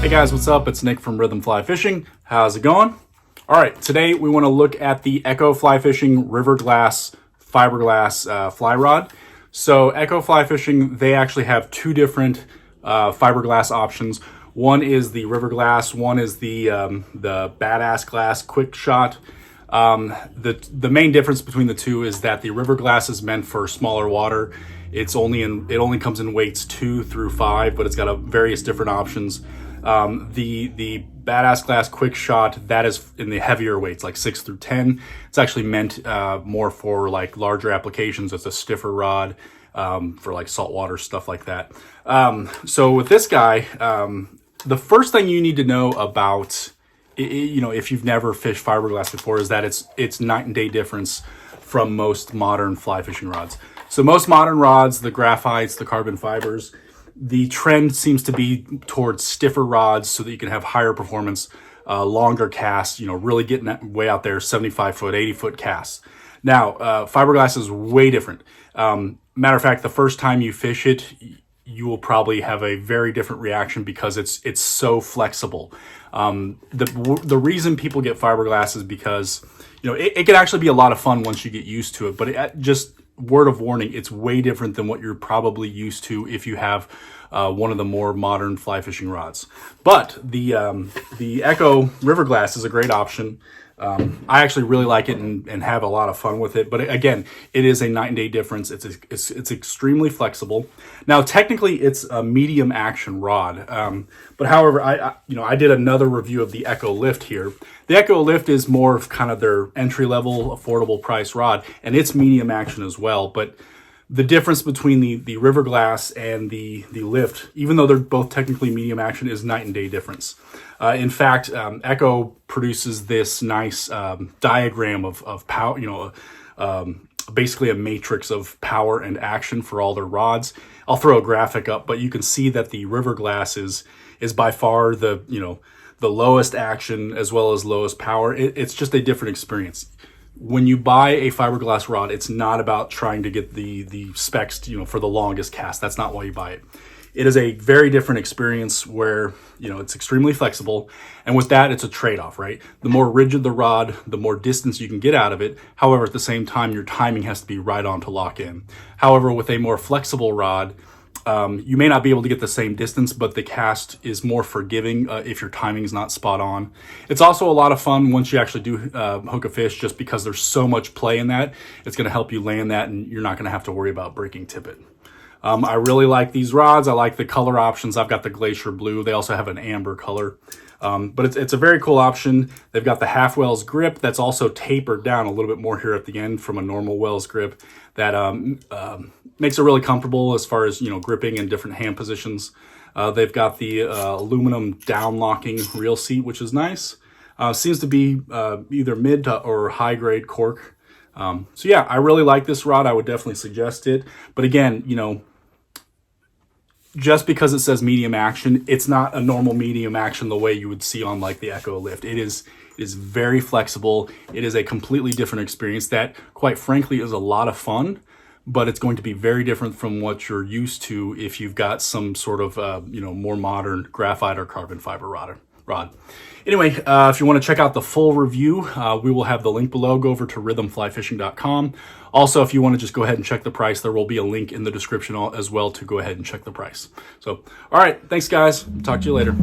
Hey guys, what's up? It's Nick from Rhythm Fly Fishing. How's it going? All right, today we want to look at the Echo Fly Fishing River Glass Fiberglass fly rod. So Echo Fly Fishing, they actually have two different fiberglass options. One is the River Glass, one is the Badass Glass Quick Shot. The main difference between the two is that the River Glass is meant for smaller water. It only comes in weights 2 through 5, but it's got various different options. The Badass Glass Quick Shot, that is in the heavier weights, like 6 through 10. It's actually meant more for like larger applications. It's a stiffer rod for like saltwater stuff like that. So with this guy, the first thing you need to know about, if you've never fished fiberglass before, is that it's night and day difference from most modern fly fishing rods. So most modern rods, the graphites, the carbon fibers, the trend seems to be towards stiffer rods so that you can have higher performance, longer casts, really getting way out there, 75-foot, 80-foot casts. Now, fiberglass is way different. Matter of fact, the first time you fish it, you will probably have a very different reaction because it's so flexible. The reason people get fiberglass is because, it can actually be a lot of fun once you get used to it, but just word of warning, it's way different than what you're probably used to if you have one of the more modern fly fishing rods. But the Echo River Glass is a great option. I actually really like it and have a lot of fun with it. But again, it is a night and day difference. It's extremely flexible. Now, technically, it's a medium action rod. But however, I did another review of the Echo Lift here. The Echo Lift is more of kind of their entry level, affordable price rod, and it's medium action as well. But the difference between the River Glass and the Lift, even though they're both technically medium action, is night and day difference. In fact, Echo produces this nice diagram of power, basically a matrix of power and action for all their rods. I'll throw a graphic up, but you can see that the River Glass is by far the lowest action as well as lowest power. It's just a different experience. When you buy a fiberglass rod, it's not about trying to get the specs, for the longest cast. That's not why you buy it. It is a very different experience where, it's extremely flexible. And with that, it's a trade-off, right? The more rigid the rod, the more distance you can get out of it. However, at the same time, your timing has to be right on to lock in. However, with a more flexible rod, you may not be able to get the same distance, but the cast is more forgiving if your timing is not spot on. It's also a lot of fun once you actually do hook a fish, just because there's so much play in that. It's going to help you land that, and you're not going to have to worry about breaking tippet. I really like these rods. I like the color options. I've got the Glacier Blue. They also have an amber color. But it's a very cool option. They've got the half Wells grip that's also tapered down a little bit more here at the end from a normal Wells grip that makes it really comfortable as far as, gripping in different hand positions. They've got the aluminum down locking reel seat, which is nice. Seems to be either mid to or high grade cork. So yeah, I really like this rod. I would definitely suggest it. But again, just because it says medium action, it's not a normal medium action the way you would see on like the Echo Lift. It is very flexible. It is a completely different experience that, quite frankly, is a lot of fun, but it's going to be very different from what you're used to if you've got some sort of, more modern graphite or carbon fiber rod. Anyway, if you want to check out the full review, we will have the link below. Go over to rhythmflyfishing.com. Also, if you want to just go ahead and check the price, there will be a link in the description as well to go ahead and check the price. So, all right, thanks guys. Talk to you later.